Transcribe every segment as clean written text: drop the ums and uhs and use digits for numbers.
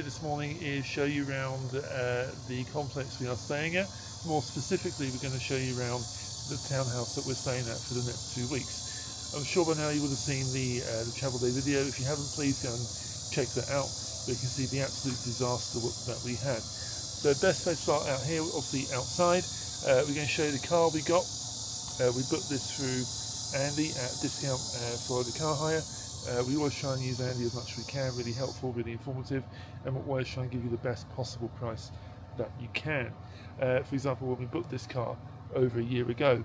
this morning is show you around the complex we are staying at. More specifically, we're going to show you around the townhouse that we're staying at for the next 2 weeks. I'm sure by now you would have seen the travel day video. If you haven't, please go and check that out. You can see the absolute disaster that we had. So best place to start out here, obviously outside. We're going to show you the car we got. We booked this through Andy at discount for the car hire. We always try and use Andy as much as we can, really helpful, really informative, and we're always trying to give you the best possible price that you can. For example, when we booked this car over a year ago,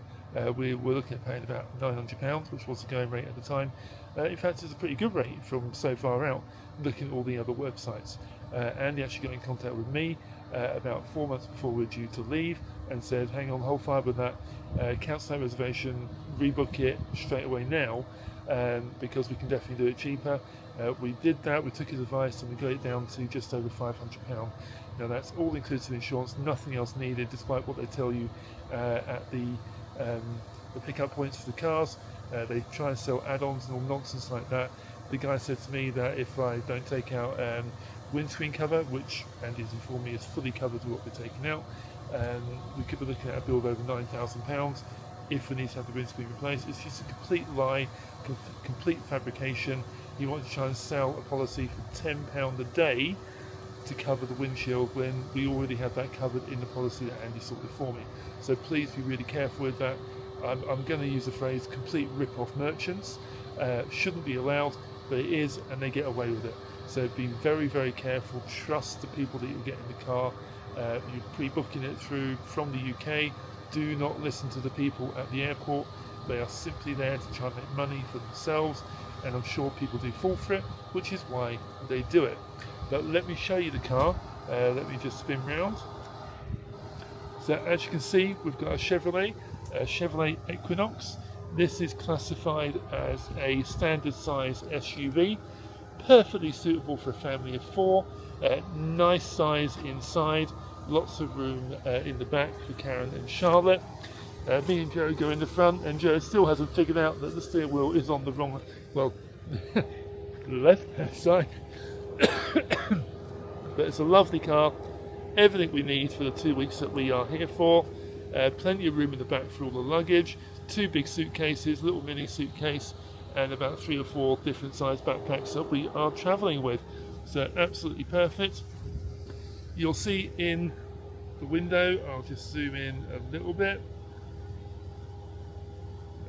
we were looking at paying about £900, which was the going rate at the time. In fact, it's a pretty good rate from so far out, looking at all the other websites. Andy actually got in contact with me about 4 months before we were due to leave and said, hang on, hold fire with that, cancel that reservation, rebook it straight away now, because we can definitely do it cheaper. We did that, we took his advice, and we got it down to just over £500. Now that's all inclusive insurance, nothing else needed, despite what they tell you at the pickup points for the cars. They try and sell add-ons and all nonsense like that. The guy said to me that if I don't take out windscreen cover, which Andy's informed me is fully covered with what we're taking out, we could be looking at a bill of over £9,000 if we need to have the windscreen replaced. It's just a complete lie, complete fabrication. He wanted to try and sell a policy for £10 a day to cover the windshield when we already have that covered in the policy that Andy sorted for me. So please be really careful with that. I'm going to use the phrase complete rip-off merchants. Shouldn't be allowed, but it is, and they get away with it. So be very, very careful. Trust the people that you get in the car. You're pre-booking it through from the UK. Do not listen to the people at the airport. They are simply there to try and make money for themselves, and I'm sure people do fall for it, which is why they do it. But let me show you the car. Let me just spin round. So as you can see, we've got a Chevrolet Equinox. This is classified as a standard size SUV, perfectly suitable for a family of 4. Nice size inside, lots of room in the back for Karen and Charlotte. Me and Joe go in the front, and Joe still hasn't figured out that the steering wheel is on the wrong, well, left hand side. But it's a lovely car, everything we need for the 2 weeks that we are here for. Plenty of room in the back for all the luggage, 2 big suitcases, little mini suitcase, and about 3 or 4 different size backpacks that we are travelling with. So absolutely perfect. You'll see in the window, I'll just zoom in a little bit.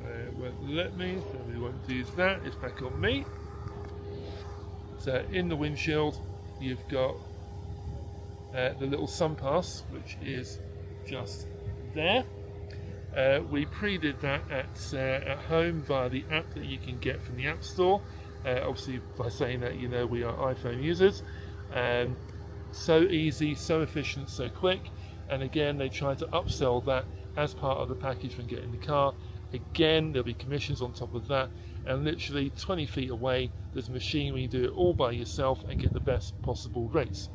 It won't let me, so we won't use that, it's back on me. So in the windshield, you've got the little sun pass, which is just there. We pre-did that at home via the app that you can get from the App Store. Obviously, by saying that, you know we are iPhone users. So easy, so efficient, so quick. And again, they try to upsell that as part of the package when getting the car. Again, there'll be commissions on top of that. And literally 20 feet away, there's a machine where you do it all by yourself and get the best possible rates.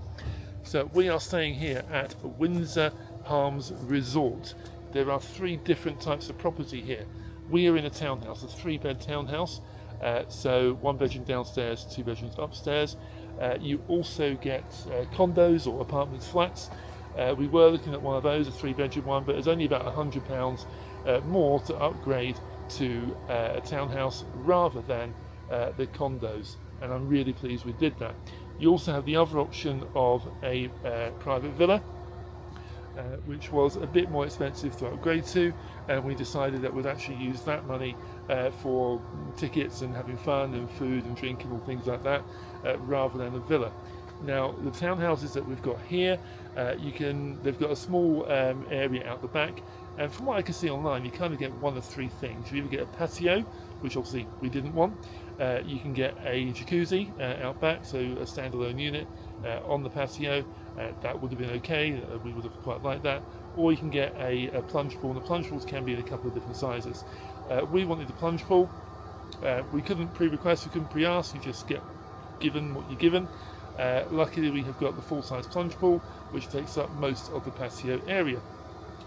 So we are staying here at Windsor Palms Resort. There are 3 different types of property here. We are in a townhouse, a 3-bed townhouse. So 1 bedroom downstairs, 2 bedrooms upstairs. You also get condos or apartments, flats. We were looking at one of those, a 3-bedroom one, but it's only about £100 more to upgrade to a townhouse rather than the condos, and I'm really pleased we did that. You also have the other option of a private villa, which was a bit more expensive to upgrade to, and we decided that we'd actually use that money for tickets and having fun and food and drink and all things like that, rather than a villa. Now the townhouses that we've got here, they've got a small area out the back, and from what I can see online, you kind of get one of 3 things. You either get a patio, which obviously we didn't want. You can get a jacuzzi out back, so a standalone unit on the patio. That would have been okay, we would have quite liked that. Or you can get a plunge pool, and the plunge pools can be in a couple of different sizes. We wanted the plunge pool. We couldn't pre-request, we couldn't pre-ask, you just get given what you're given. Luckily we have got the full-size plunge pool, which takes up most of the patio area.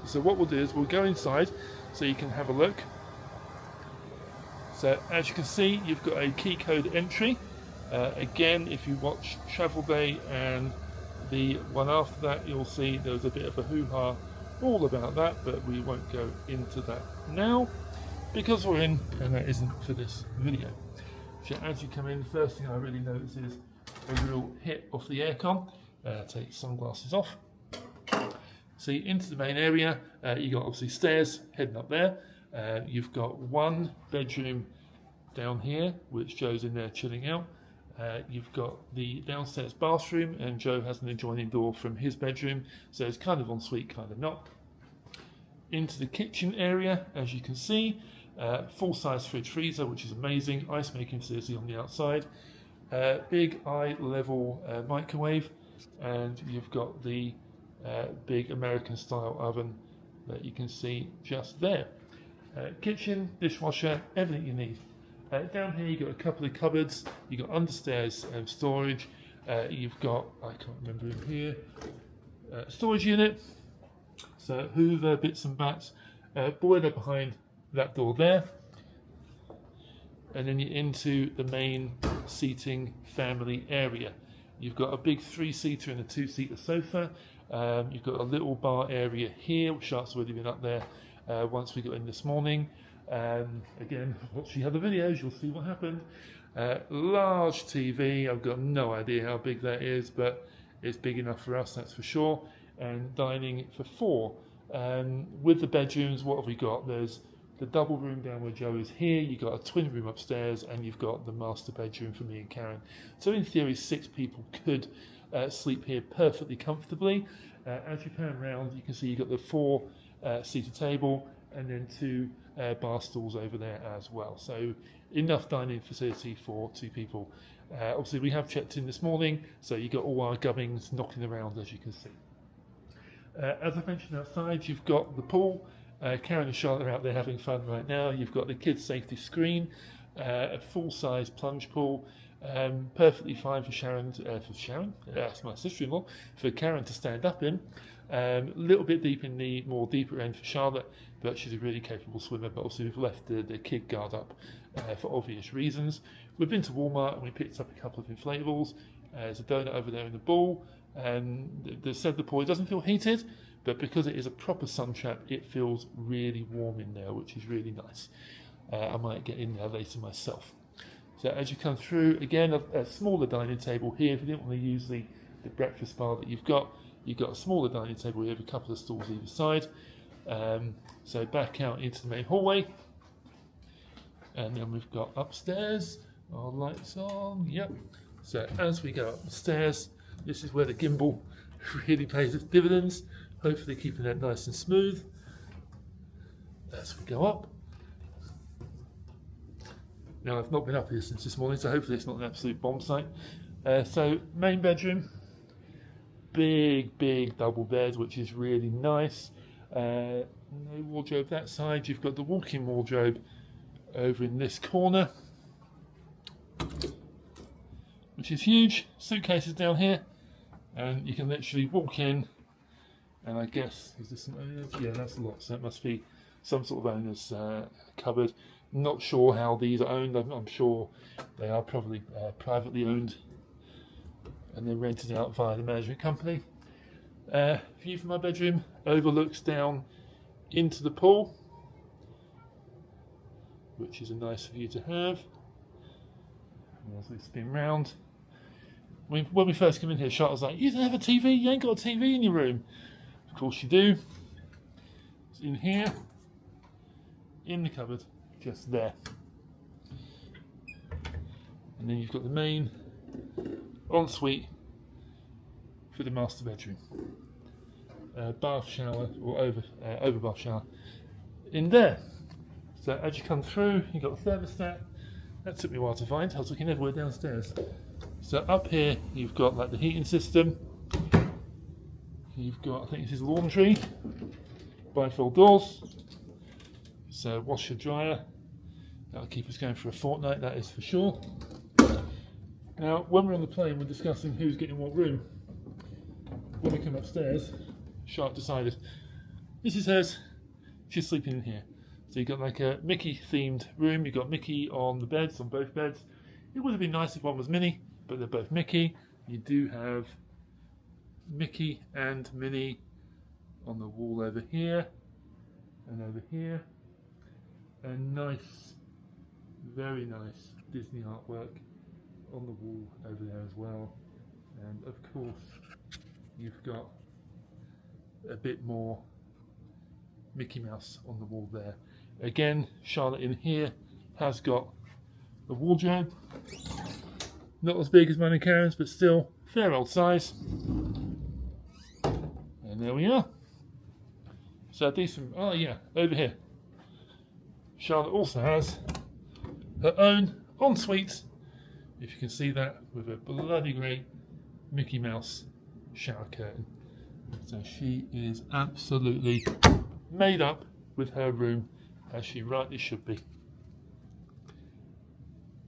So what we'll do is we'll go inside so you can have a look. So as you can see, you've got a key code entry Again, if you watch Travel Day and the one after that, you'll see there was a bit of a hoo-ha all about that, but we won't go into that now because we're in and that isn't for this video. So as you come in, the first thing I really notice is a real hit off the aircon. Take sunglasses off. See, into the main area, you've got obviously stairs heading up there. You've got one bedroom down here, which Joe's in there chilling out. You've got the downstairs bathroom, and Joe has an adjoining door from his bedroom, so it's kind of ensuite, kind of not. Into the kitchen area, as you can see, full-size fridge freezer, which is amazing, ice making facility on the outside, big eye-level microwave, and you've got the big American-style oven that you can see just there. Kitchen, dishwasher, everything you need. Down here you've got a couple of cupboards, you've got understairs storage, you've got, I can't remember in here, storage unit, so Hoover, bits and bats, boiler behind that door there, and then you're into the main seating family area. You've got a big 3-seater and a 2-seater sofa, you've got a little bar area here, which Shark's already been up there once we got in this morning. Again, watch the other videos, you'll see what happened. Large TV, I've got no idea how big that is, but it's big enough for us, that's for sure. And dining for 4. With the bedrooms, what have we got? There's the double room down where Joe is here, you've got a twin room upstairs, and you've got the master bedroom for me and Karen. So in theory, 6 people could sleep here perfectly comfortably. As you pan around, you can see you've got the 4-seater table, and then 2 bar stools over there as well. So enough dining facility for 2 people. Obviously we have checked in this morning, so you've got all our gubbins knocking around, as you can see. As I mentioned outside, you've got the pool. Karen and Charlotte are out there having fun right now. You've got the kids safety screen, a full-size plunge pool, perfectly fine for Sharon, that's my sister-in-law, for Karen to stand up in. A little bit deep in the more deeper end for Charlotte, but she's a really capable swimmer. But also we've left the kid guard up for obvious reasons. We've been to Walmart and we picked up a couple of inflatables. There's a donut over there in the pool, and they said the pool doesn't feel heated, but because it is a proper sun trap, it feels really warm in there, which is really nice. I might get in there later myself. So as you come through, again, a smaller dining table here. If you didn't want to use the breakfast bar that you've got a smaller dining table here with a couple of stools either side. So back out into the main hallway, and then we've got upstairs, our lights on, yep. So as we go upstairs, this is where the gimbal really pays its dividends, hopefully keeping that nice and smooth as we go up. Now I've not been up here since this morning, so hopefully it's not an absolute bomb site. So main bedroom, big double bed, which is really nice. No wardrobe that side. You've got the walk-in wardrobe over in this corner, which is huge. Suitcases down here, and you can literally walk in, and I guess, is this some owners? Yeah, that's a lot, so it must be some sort of owner's cupboard. Not sure how these are owned. I'm sure they are probably privately owned and then rented out via the management company. View from my bedroom overlooks down into the pool, which is a nice view to have. And as we spin round, when we first came in here, Charlotte was like, "You don't have a TV? You ain't got a TV in your room." Of course you do. It's in here, in the cupboard, just there. And then you've got the main ensuite for the master bedroom. Bath shower, or over bath shower in there. So as you come through, you've got the thermostat. That took me a while to find. I was looking everywhere downstairs. So up here, you've got like the heating system. You've got, I think this is laundry, bifold doors. So washer dryer. That'll keep us going for a fortnight, that is for sure. Now, when we're on the plane, we're discussing who's getting what room. When we come upstairs, Shark decided, this is hers, she's sleeping in here. So you've got like a Mickey themed room, you've got Mickey on the beds, on both beds. It would have been nice if one was Minnie, but they're both Mickey. You do have Mickey and Minnie on the wall over here and over here. And nice, very nice Disney artwork on the wall over there as well. And of course, you've got a bit more Mickey Mouse on the wall there. Again, Charlotte in here has got a wardrobe. Not as big as mine and Karen's, but still fair old size. And there we are. So decent. Oh yeah, over here. Charlotte also has her own ensuite, if you can see that, with a bloody great Mickey Mouse shower curtain. So she is absolutely made up with her room, as she rightly should be.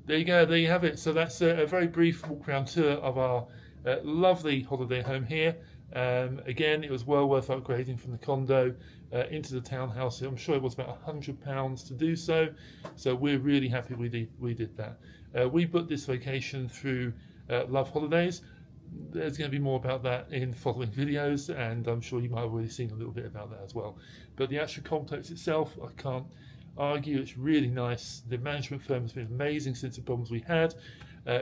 There you go, there you have it. So that's a very brief walk around tour of our lovely holiday home here. Again, it was well worth upgrading from the condo into the townhouse. I'm sure it was about £100 to do so. So we're really happy we did that. We booked this vacation through Love Holidays. There's going to be more about that in following videos, and I'm sure you might have already seen a little bit about that as well. But the actual complex itself, I can't argue, it's really nice. The management firm has been amazing since the problems we had.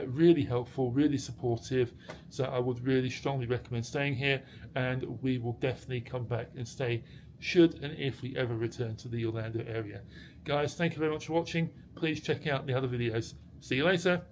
Really helpful, really supportive. So I would really strongly recommend staying here, and we will definitely come back and stay should and if we ever return to the Orlando area. Guys, thank you very much for watching. Please check out the other videos. See you later.